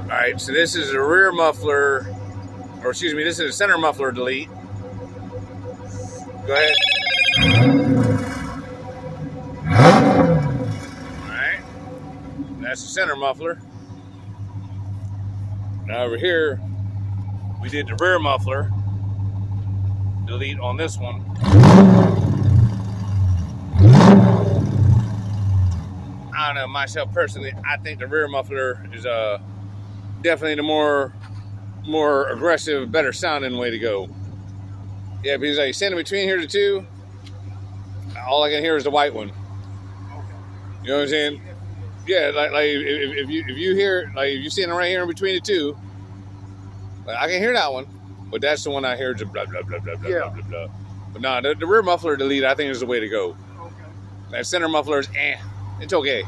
All right, so this is a rear muffler, or excuse me, this is a center muffler delete. Go ahead. All right, that's the center muffler. Now over here, we did the rear muffler delete on this one. I don't know, myself personally, I think the rear muffler is definitely the more aggressive, better sounding way to go. Yeah, because like standing between here the two, all I can hear is the white one. You know what I'm saying? Yeah, like if you hear, like if you're standing right here in between the two, like, I can hear that one, but that's the one I hear just blah blah blah blah blah blah blah blah. But no, the rear muffler delete I think is the way to go. That center muffler is it's okay.